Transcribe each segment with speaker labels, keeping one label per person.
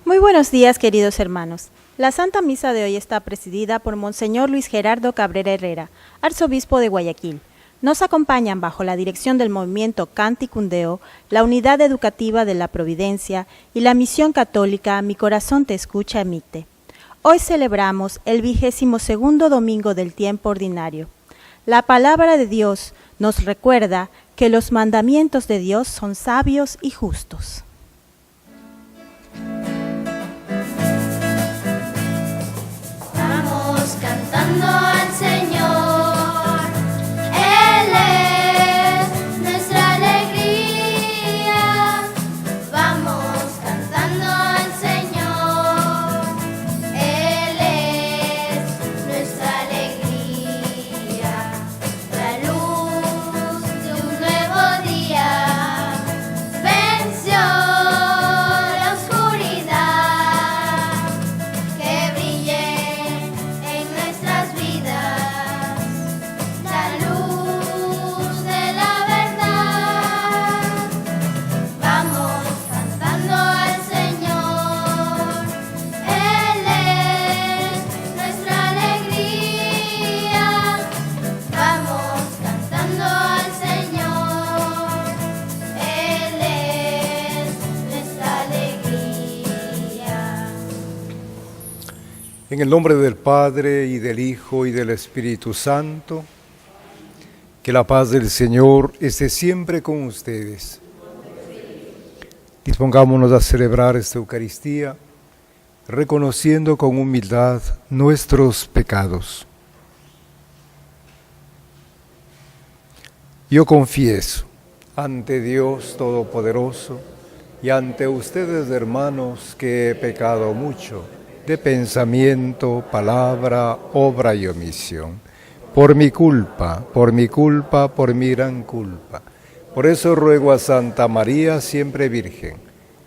Speaker 1: Muy buenos días, queridos hermanos. La Santa Misa de hoy está presidida por Monseñor Luis Gerardo Cabrera Herrera, arzobispo de Guayaquil. Nos acompañan bajo la dirección del movimiento Canticundeo, la Unidad Educativa de la Providencia y la Misión Católica Mi Corazón Te Escucha Emite. Hoy celebramos el 22º domingo del tiempo ordinario. La palabra de Dios nos recuerda que los mandamientos de Dios son sabios y justos.
Speaker 2: Vamos cantando al Señor, Él es nuestra alegría. Vamos cantando al Señor, Él es nuestra alegría. La luz de un nuevo día venció la oscuridad. Que brille en nuestras vidas la luz de la verdad. Vamos cantando al Señor, Él es nuestra alegría. Vamos cantando al Señor, Él es nuestra alegría.
Speaker 3: En el nombre del Padre, y del Hijo, y del Espíritu Santo, que la paz del Señor esté siempre con ustedes. Dispongámonos a celebrar esta Eucaristía, reconociendo con humildad nuestros pecados. Yo confieso ante Dios Todopoderoso y ante ustedes, hermanos, que he pecado mucho de pensamiento, palabra, obra y omisión. Por mi culpa, por mi gran culpa. Por eso ruego a Santa María, siempre Virgen,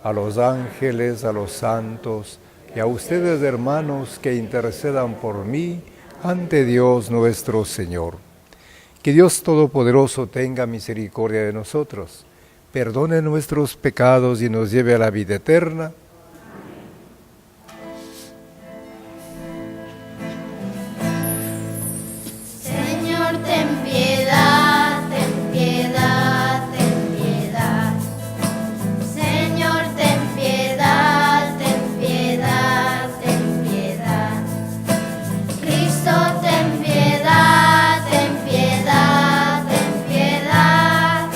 Speaker 3: a los ángeles, a los santos y a ustedes, hermanos, que intercedan por mí ante Dios nuestro Señor. Que Dios Todopoderoso tenga misericordia de nosotros, perdone nuestros pecados y nos lleve a la vida eterna.
Speaker 2: Señor, ten piedad, ten piedad, ten piedad. Señor, ten piedad, ten piedad, ten piedad. Cristo, ten piedad, ten piedad, ten piedad.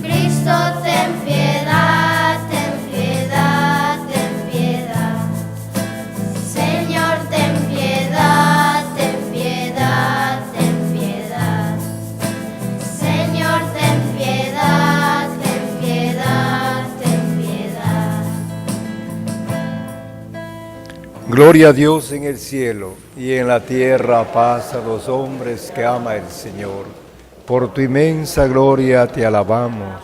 Speaker 2: Cristo, ten piedad, ten piedad, ten piedad. Señor, ten piedad, ten piedad, ten piedad. Señor, ten piedad, ten piedad, ten piedad.
Speaker 3: Gloria a Dios en el cielo y en la tierra paz a los hombres que ama el Señor. Por tu inmensa gloria te alabamos,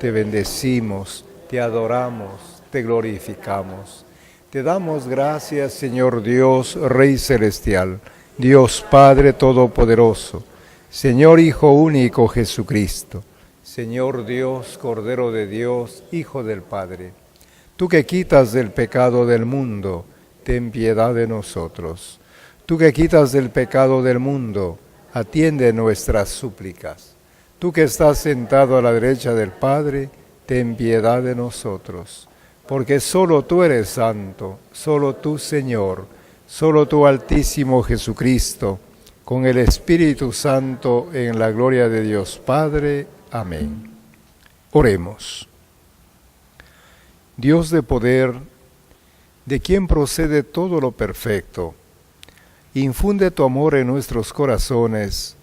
Speaker 3: te bendecimos, te adoramos, te glorificamos. Te damos gracias, Señor Dios, Rey Celestial, Dios Padre Todopoderoso, Señor Hijo único Jesucristo, Señor Dios, Cordero de Dios, Hijo del Padre. Tú que quitas del pecado del mundo, ten piedad de nosotros. Tú que quitas del pecado del mundo, atiende nuestras súplicas. Tú que estás sentado a la derecha del Padre, ten piedad de nosotros. Porque solo tú eres santo, solo tú, Señor, solo tú, Altísimo Jesucristo, con el Espíritu Santo, en la gloria de Dios Padre. Amén. Oremos. Dios de poder, de quien procede todo lo perfecto, infunde tu amor en nuestros corazones,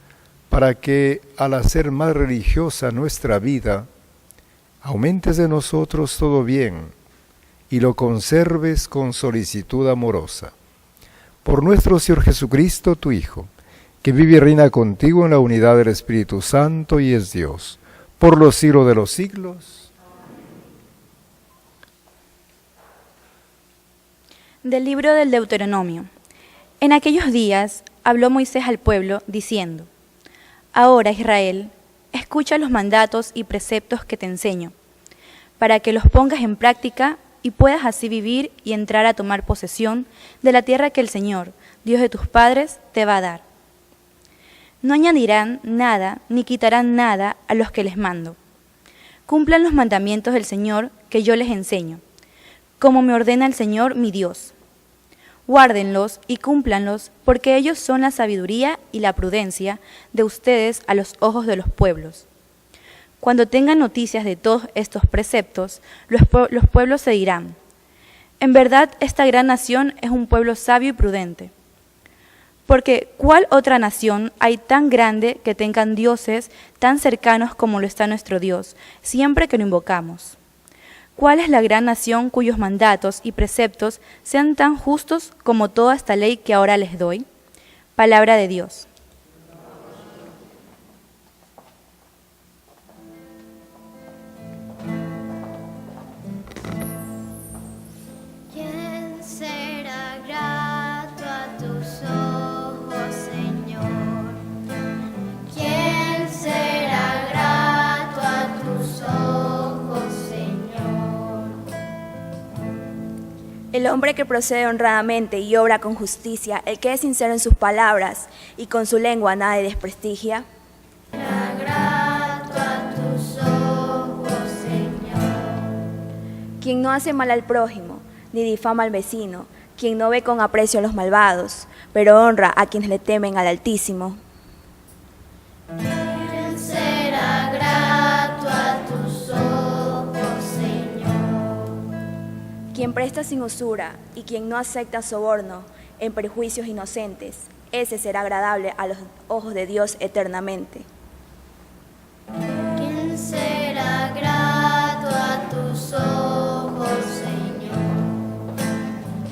Speaker 3: para que, al hacer más religiosa nuestra vida, aumentes de nosotros todo bien, y lo conserves con solicitud amorosa. Por nuestro Señor Jesucristo, tu Hijo, que vive y reina contigo en la unidad del Espíritu Santo y es Dios, por los siglos de los siglos.
Speaker 4: Del libro del Deuteronomio. En aquellos días habló Moisés al pueblo, diciendo: Ahora, Israel, escucha los mandatos y preceptos que te enseño, para que los pongas en práctica y puedas así vivir y entrar a tomar posesión de la tierra que el Señor, Dios de tus padres, te va a dar. No añadirán nada ni quitarán nada a los que les mando. Cumplan los mandamientos del Señor que yo les enseño, como me ordena el Señor mi Dios. Guárdenlos y cúmplanlos, porque ellos son la sabiduría y la prudencia de ustedes a los ojos de los pueblos. Cuando tengan noticias de todos estos preceptos, los pueblos se dirán: en verdad esta gran nación es un pueblo sabio y prudente. Porque ¿cuál otra nación hay tan grande que tengan dioses tan cercanos como lo está nuestro Dios, siempre que lo invocamos? ¿Cuál es la gran nación cuyos mandatos y preceptos sean tan justos como toda esta ley que ahora les doy? Palabra de Dios.
Speaker 2: ¿Quién será grato a tus ojos, Señor? ¿Quién será grato a tus ojos, Señor?
Speaker 5: El hombre que procede honradamente y obra con justicia, el que es sincero en sus palabras y con su lengua nada desprestigia.
Speaker 2: Será grato a tus ojos, Señor.
Speaker 5: Quien no hace mal al prójimo, ni difama al vecino, quien no ve con aprecio a los malvados, pero honra a quienes le temen al Altísimo.
Speaker 2: ¿Quién será grato a tus ojos, Señor?
Speaker 5: Quien presta sin usura y quien no acepta soborno en perjuicios inocentes, ese será agradable a los ojos de Dios eternamente.
Speaker 2: ¿Quién será grato a tus ojos, Señor?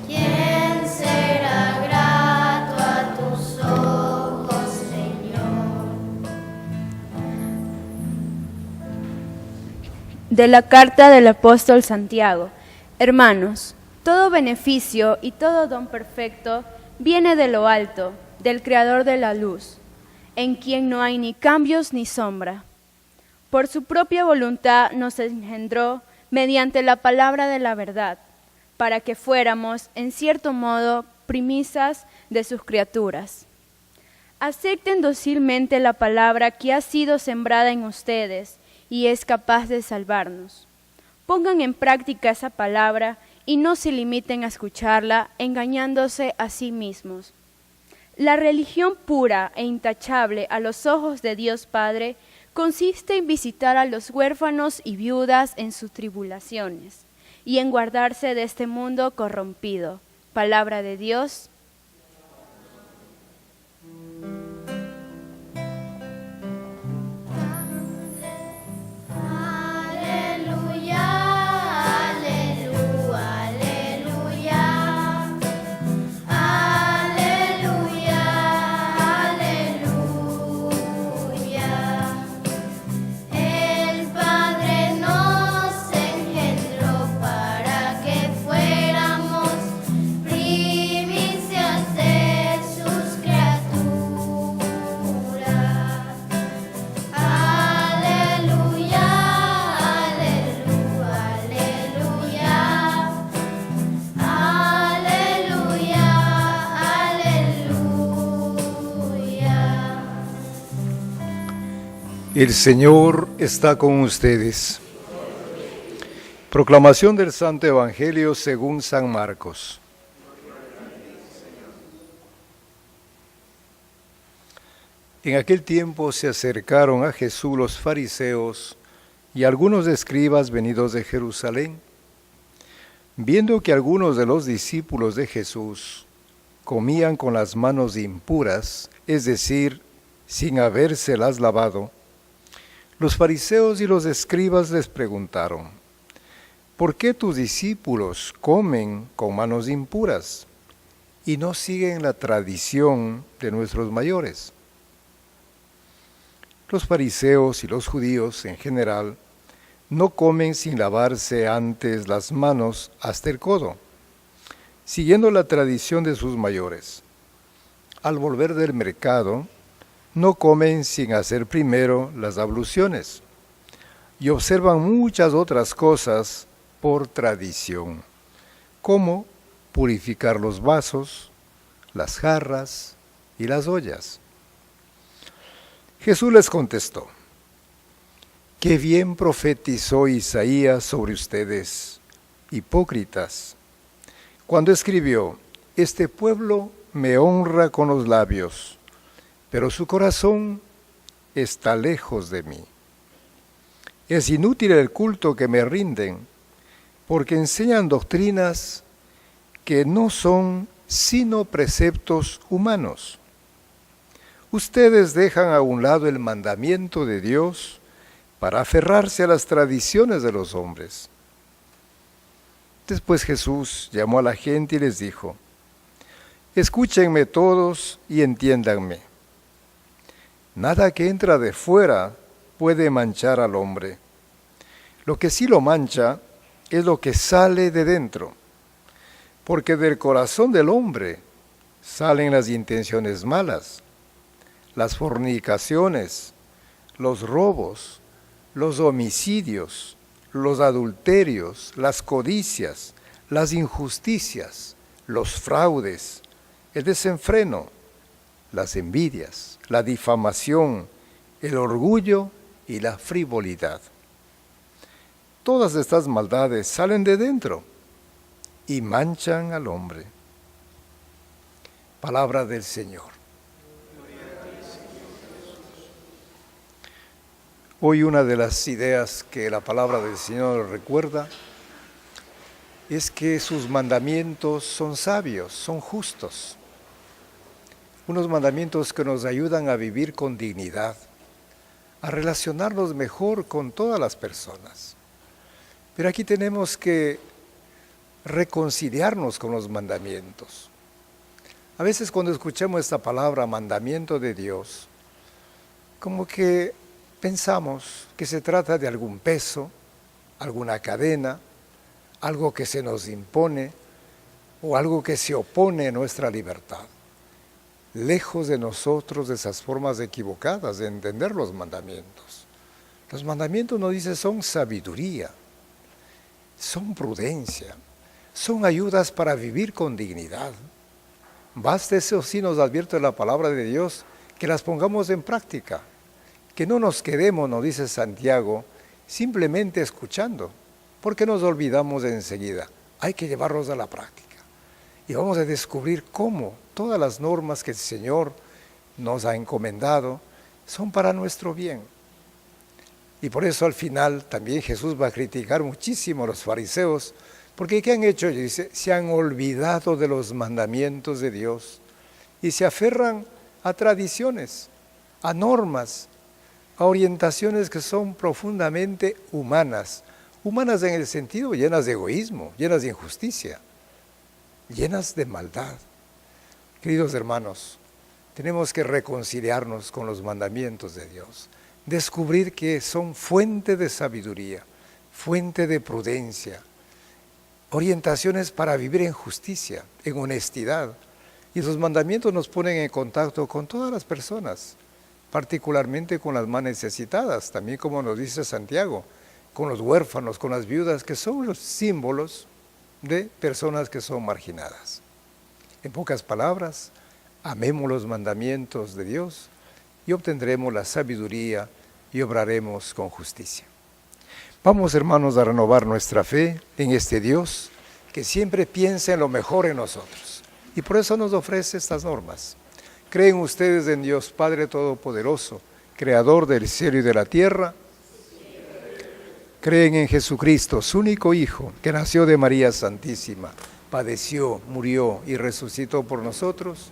Speaker 2: ¿Quién será grato a tus ojos, Señor?
Speaker 6: De la carta del apóstol Santiago. Hermanos, todo beneficio y todo don perfecto viene de lo alto, del Creador de la luz, en quien no hay ni cambios ni sombra. Por su propia voluntad nos engendró mediante la palabra de la verdad, para que fuéramos, en cierto modo, primicias de sus criaturas. Acepten dócilmente la palabra que ha sido sembrada en ustedes y es capaz de salvarnos. Pongan en práctica esa palabra y no se limiten a escucharla, engañándose a sí mismos. La religión pura e intachable a los ojos de Dios Padre consiste en visitar a los huérfanos y viudas en sus tribulaciones y en guardarse de este mundo corrompido. Palabra de Dios.
Speaker 2: Aleluya, aleluya, aleluya, aleluya, aleluya. El Padre nos engendró para que fuéramos primicias de sus criaturas. Aleluya, aleluya, aleluya, aleluya.
Speaker 3: El Señor está con ustedes. Proclamación del Santo Evangelio según San Marcos. En aquel tiempo se acercaron a Jesús los fariseos y algunos escribas venidos de Jerusalén. Viendo que algunos de los discípulos de Jesús comían con las manos impuras, es decir, sin habérselas lavado, los fariseos y los escribas les preguntaron: ¿por qué tus discípulos comen con manos impuras y no siguen la tradición de nuestros mayores? Los fariseos y los judíos en general no comen sin lavarse antes las manos hasta el codo, siguiendo la tradición de sus mayores. Al volver del mercado, no comen sin hacer primero las abluciones y observan muchas otras cosas por tradición. cómo purificar los vasos, las jarras y las ollas. Jesús les contestó: qué bien profetizó Isaías sobre ustedes, hipócritas, cuando escribió: este pueblo me honra con los labios, pero su corazón está lejos de mí. Es inútil el culto que me rinden, porque enseñan doctrinas que no son sino preceptos humanos. Ustedes dejan a un lado el mandamiento de Dios para aferrarse a las tradiciones de los hombres. Después Jesús llamó a la gente y les dijo: escúchenme todos y entiéndanme. Nada que entra de fuera puede manchar al hombre. Lo que sí lo mancha es lo que sale de dentro, porque del corazón del hombre salen las intenciones malas, las fornicaciones, los robos, los homicidios, los adulterios, las codicias, las injusticias, los fraudes, el desenfreno, las envidias, la difamación, el orgullo y la frivolidad. Todas estas maldades salen de dentro y manchan al hombre. Palabra del Señor. Hoy una de las ideas que la palabra del Señor recuerda es que sus mandamientos son sabios, son justos. Unos mandamientos que nos ayudan a vivir con dignidad, a relacionarnos mejor con todas las personas. Pero aquí tenemos que reconciliarnos con los mandamientos. A veces cuando escuchamos esta palabra, mandamiento de Dios, como que pensamos que se trata de algún peso, alguna cadena, algo que se nos impone o algo que se opone a nuestra libertad. Lejos de nosotros de esas formas equivocadas de entender los mandamientos. Los mandamientos nos dicen son sabiduría, son prudencia, son ayudas para vivir con dignidad. Basta, eso sí nos advierte la palabra de Dios, que las pongamos en práctica, que no nos quedemos, nos dice Santiago, simplemente escuchando, porque nos olvidamos enseguida. Hay que llevarlos a la práctica. Y vamos a descubrir cómo todas las normas que el Señor nos ha encomendado son para nuestro bien. Y por eso al final también Jesús va a criticar muchísimo a los fariseos, porque ¿qué han hecho? Dice, se han olvidado de los mandamientos de Dios y se aferran a tradiciones, a normas, a orientaciones que son profundamente humanas. Humanas en el sentido llenas de egoísmo, llenas de injusticia, llenas de maldad. Queridos hermanos, tenemos que reconciliarnos con los mandamientos de Dios, descubrir que son fuente de sabiduría, fuente de prudencia, orientaciones para vivir en justicia, en honestidad. Y esos mandamientos nos ponen en contacto con todas las personas, particularmente con las más necesitadas, también como nos dice Santiago, con los huérfanos, con las viudas, que son los símbolos de personas que son marginadas. En pocas palabras, amemos los mandamientos de Dios y obtendremos la sabiduría y obraremos con justicia. Vamos, hermanos, a renovar nuestra fe en este Dios que siempre piensa en lo mejor en nosotros. Y por eso nos ofrece estas normas. ¿Creen ustedes en Dios Padre Todopoderoso, Creador del cielo y de la tierra? ¿Creen en Jesucristo, su único Hijo, que nació de María Santísima, padeció, murió y resucitó por nosotros?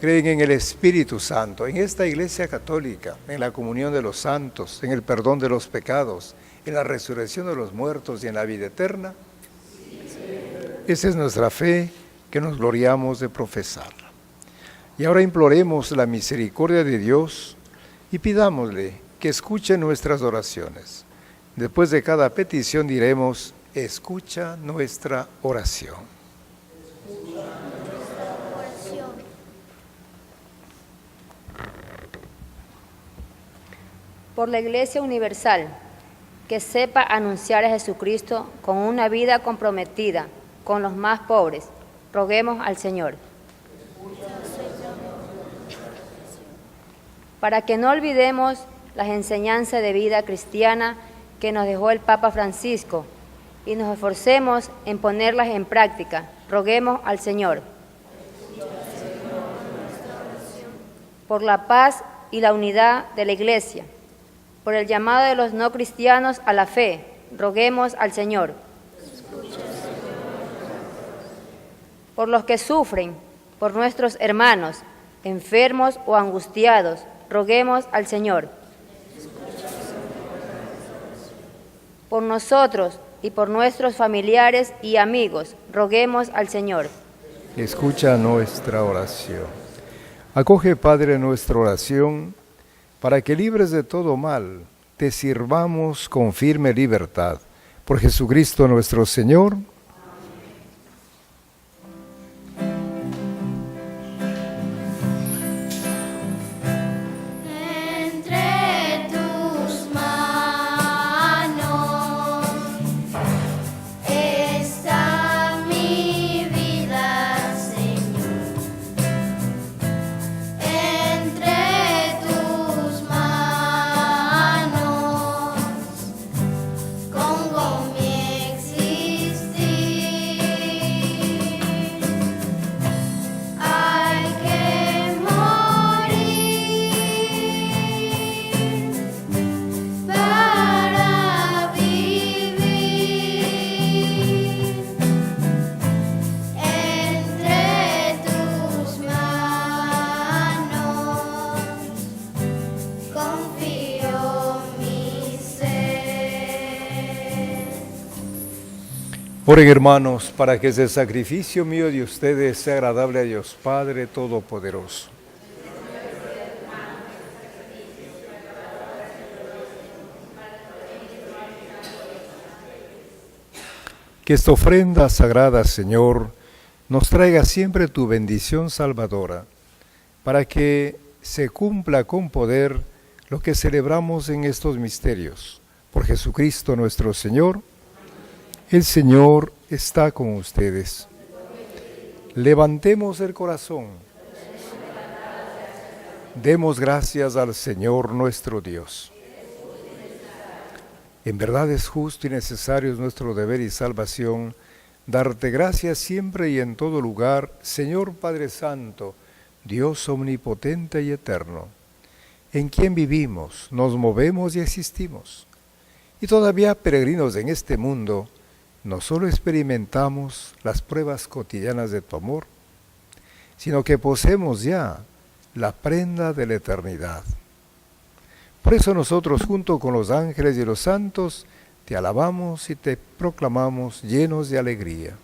Speaker 3: ¿Creen en el Espíritu Santo, en esta Iglesia Católica, en la comunión de los santos, en el perdón de los pecados, en la resurrección de los muertos y en la vida eterna? Esa es nuestra fe que nos gloriamos de profesarla. Y ahora imploremos la misericordia de Dios y pidámosle que escuche nuestras oraciones. Después de cada petición diremos, escucha nuestra oración.
Speaker 7: Por la Iglesia Universal, que sepa anunciar a Jesucristo con una vida comprometida con los más pobres. Roguemos al Señor. Para que no olvidemos las enseñanzas de vida cristiana que nos dejó el Papa Francisco y nos esforcemos en ponerlas en práctica, roguemos al Señor. Por la paz y la unidad de la Iglesia, por el llamado de los no cristianos a la fe, roguemos al Señor. Por los que sufren, por nuestros hermanos, enfermos o angustiados, roguemos al Señor. Por nosotros y por nuestros familiares y amigos, roguemos al Señor.
Speaker 3: Escucha nuestra oración. Acoge, Padre, nuestra oración, para que libres de todo mal, te sirvamos con firme libertad. Por Jesucristo nuestro Señor.
Speaker 2: Entre tus manos está mi vida, Señor. Entre tus manos pongo mi existir. Hay que morir para vivir. Entre tus manos confío mi ser.
Speaker 3: Oren, hermanos, para que ese sacrificio mío de ustedes sea agradable a Dios Padre Todopoderoso. Que esta ofrenda sagrada, Señor, nos traiga siempre tu bendición salvadora, para que se cumpla con poder lo que celebramos en estos misterios. Por Jesucristo nuestro Señor. El Señor está con ustedes. Levantemos el corazón. Demos gracias al Señor nuestro Dios. En verdad es justo y necesario, es nuestro deber y salvación, darte gracias siempre y en todo lugar, Señor Padre Santo, Dios omnipotente y eterno, en quien vivimos, nos movemos y existimos. Y todavía peregrinos en este mundo, no solo experimentamos las pruebas cotidianas de tu amor, sino que poseemos ya la prenda de la eternidad. Por eso nosotros, junto con los ángeles y los santos, te alabamos y te proclamamos llenos de alegría.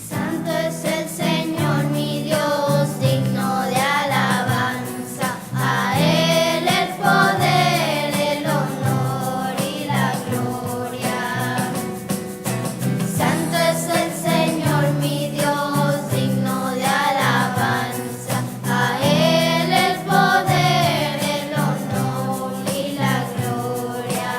Speaker 2: Santo es el Señor, mi Dios, digno de alabanza. A Él el poder, el honor y la gloria. Santo es el Señor, mi Dios, digno de alabanza. A Él el poder, el honor y la gloria.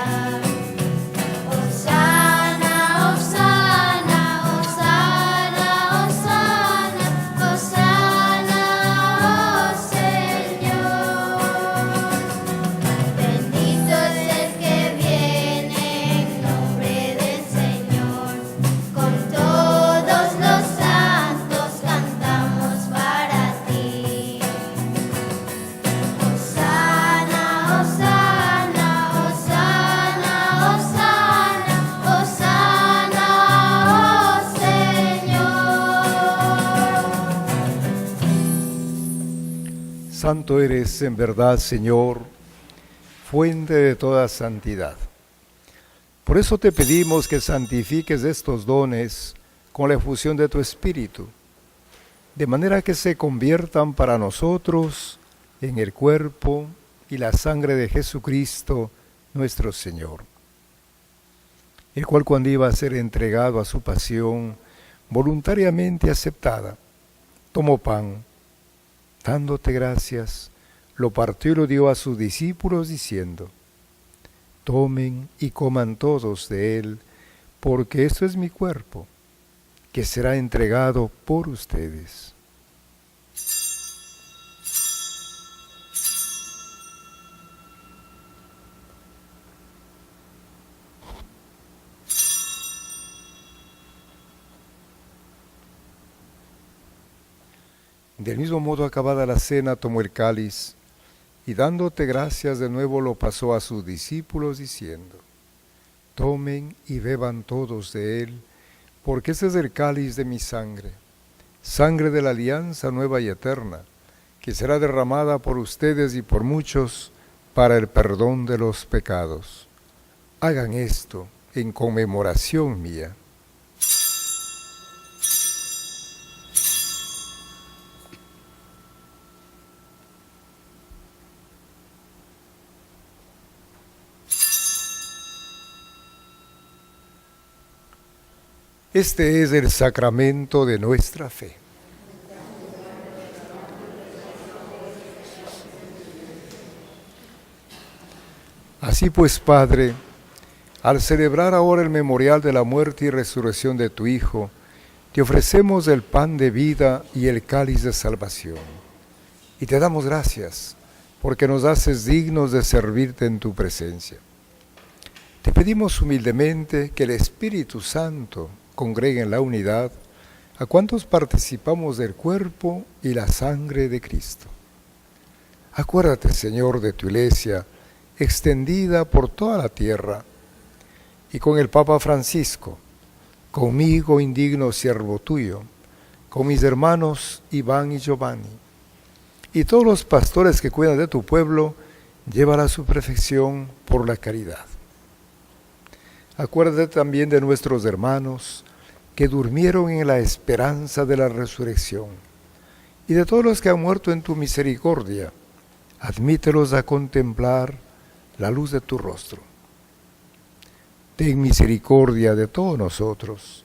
Speaker 2: Hosana, hosana, hosana, hosana, hosana, oh Señor. Bendito es el que viene en nombre del Señor. Con todos los santos cantamos para ti. Hosana, hosana, hosana, hosana, hosana, oh Señor.
Speaker 3: Santo eres en verdad, Señor, fuente de toda santidad. Por eso te pedimos que santifiques estos dones con la efusión de tu Espíritu, de manera que se conviertan para nosotros en el cuerpo y la sangre de Jesucristo, nuestro Señor, el cual cuando iba a ser entregado a su pasión, voluntariamente aceptada, tomó pan, dándote gracias, lo partió y lo dio a sus discípulos diciendo: tomen y coman todos de él, porque esto es mi cuerpo, que será entregado por ustedes. Del mismo modo, acabada la cena, tomó el cáliz, y dándote gracias de nuevo lo pasó a sus discípulos diciendo: tomen y beban todos de él, porque ese es el cáliz de mi sangre, sangre de la alianza nueva y eterna, que será derramada por ustedes y por muchos para el perdón de los pecados. Hagan esto en conmemoración mía. Este es el sacramento de nuestra fe. Así pues, Padre, al celebrar ahora el memorial de la muerte y resurrección de tu Hijo, te ofrecemos el pan de vida y el cáliz de salvación. Y te damos gracias, porque nos haces dignos de servirte en tu presencia. Te pedimos humildemente que el Espíritu Santo congregue en la unidad a cuantos participamos del cuerpo y la sangre de Cristo. Acuérdate, Señor, de tu Iglesia, extendida por toda la tierra, y con el Papa Francisco, conmigo, indigno siervo tuyo, con mis hermanos Iván y Giovanni, y todos los pastores que cuidan de tu pueblo, llévala a su perfección por la caridad. Acuérdate también de nuestros hermanos que durmieron en la esperanza de la resurrección, y de todos los que han muerto en tu misericordia, admítelos a contemplar la luz de tu rostro. Ten misericordia de todos nosotros,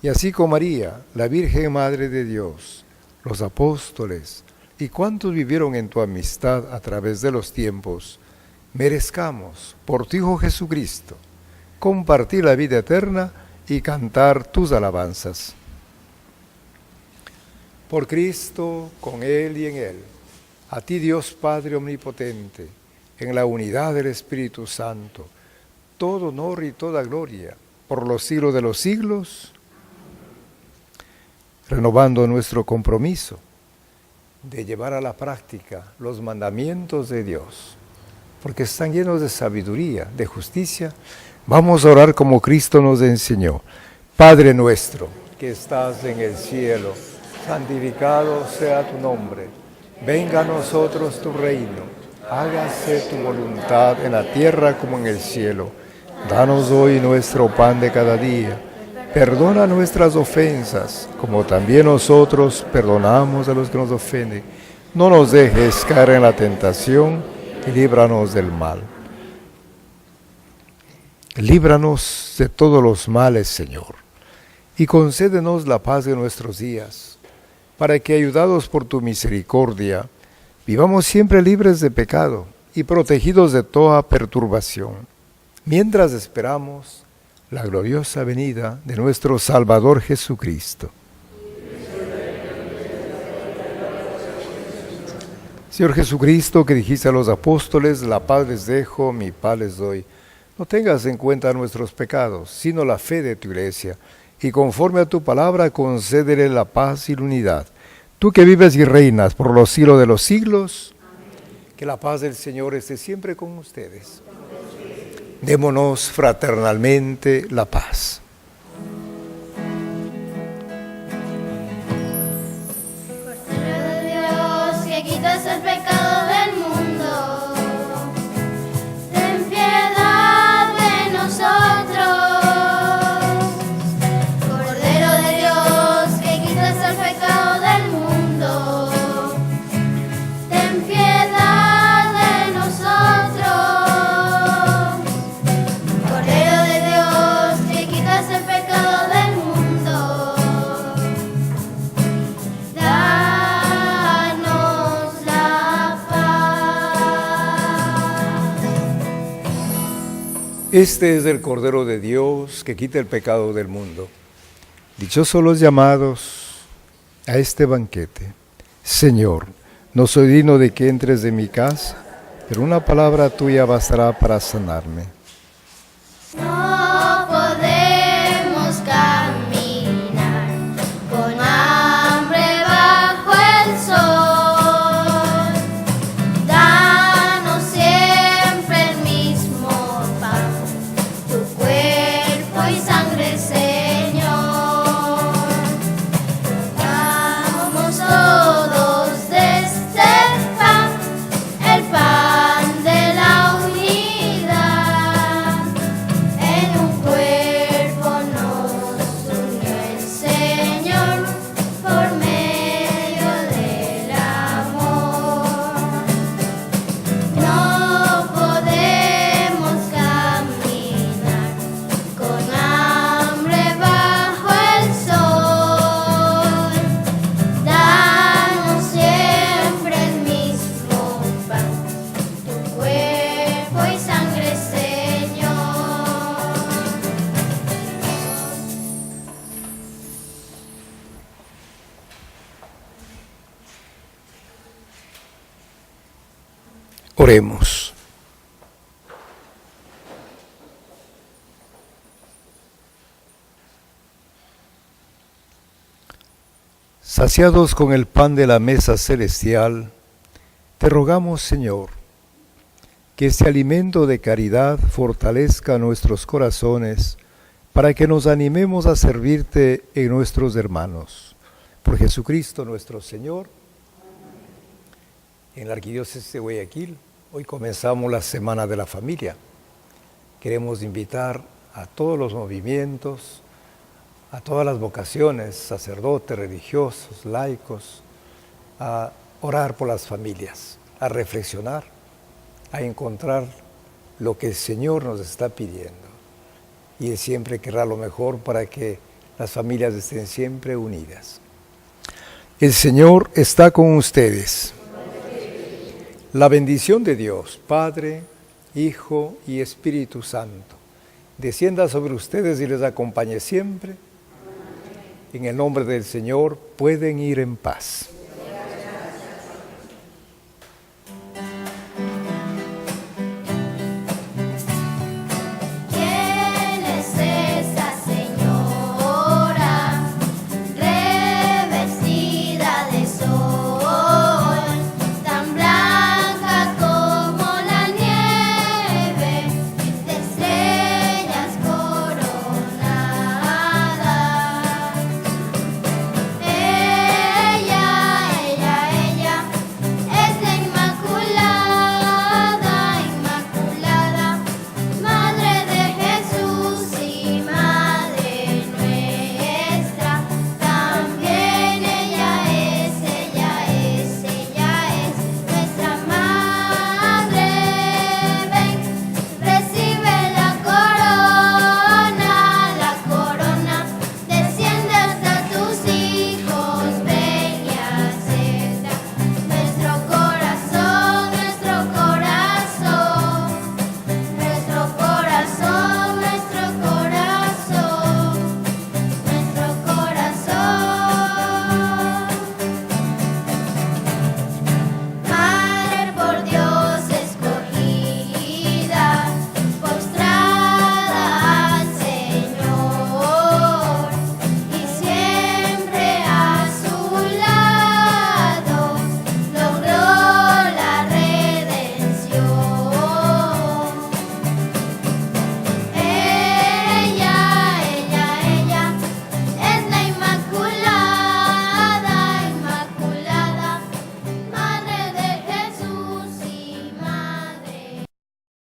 Speaker 3: y así como María, la Virgen Madre de Dios, los apóstoles y cuantos vivieron en tu amistad a través de los tiempos, merezcamos, por tu Hijo Jesucristo, compartir la vida eterna y cantar tus alabanzas. Por Cristo, con Él y en Él, a ti Dios Padre Omnipotente, en la unidad del Espíritu Santo, todo honor y toda gloria, por los siglos de los siglos, renovando nuestro compromiso de llevar a la práctica los mandamientos de Dios, porque están llenos de sabiduría, de justicia. Vamos a orar como Cristo nos enseñó. Padre nuestro, que estás en el cielo, santificado sea tu nombre. Venga a nosotros tu reino. Hágase tu voluntad en la tierra como en el cielo. Danos hoy nuestro pan de cada día. Perdona nuestras ofensas, como también nosotros perdonamos a los que nos ofenden. No nos dejes caer en la tentación y líbranos del mal. Líbranos de todos los males, Señor, y concédenos la paz de nuestros días, para que, ayudados por tu misericordia, vivamos siempre libres de pecado y protegidos de toda perturbación, mientras esperamos la gloriosa venida de nuestro Salvador Jesucristo. Señor Jesucristo, que dijiste a los apóstoles: la paz les dejo, mi paz les doy. No tengas en cuenta nuestros pecados, sino la fe de tu Iglesia, y conforme a tu palabra concédele la paz y la unidad. Tú que vives y reinas por los siglos de los siglos, que la paz del Señor esté siempre con ustedes. Démonos fraternalmente la paz.
Speaker 2: Cordero de Dios, que quitas el pecado del mundo, ten piedad de nosotros. Cordero de Dios, que quitas el pecado del mundo, ten piedad de nosotros. Cordero de Dios, que quitas
Speaker 3: Este es el Cordero de Dios que quita el pecado del mundo. Dichosos los llamados a este banquete. Señor, no soy digno de que entres en mi casa, pero una palabra tuya bastará para sanarme.
Speaker 2: No podemos caminar con hambre bajo el sol. Danos siempre el mismo pan, tu cuerpo y sangre, Señor. Vamos todos de este pan, el pan de la unidad. En un cuerpo nos unió el Señor por medio del amor. No podemos caminar con hambre bajo el sol. Danos siempre el mismo pan, tu cuerpo y sangre, Señor.
Speaker 3: Oremos. Saciados con el pan de la mesa celestial, te rogamos, Señor, que este alimento de caridad fortalezca nuestros corazones para que nos animemos a servirte en nuestros hermanos. Por Jesucristo nuestro Señor. En la Arquidiócesis de Guayaquil, hoy comenzamos la Semana de la Familia. Queremos invitar a todos los movimientos, a todas las vocaciones, sacerdotes, religiosos, laicos, a orar por las familias, a reflexionar, a encontrar lo que el Señor nos está pidiendo. Y Él siempre querrá lo mejor para que las familias estén siempre unidas. El Señor está con ustedes. La bendición de Dios, Padre, Hijo y Espíritu Santo, descienda sobre ustedes y les acompañe siempre. En el nombre del Señor pueden ir en paz.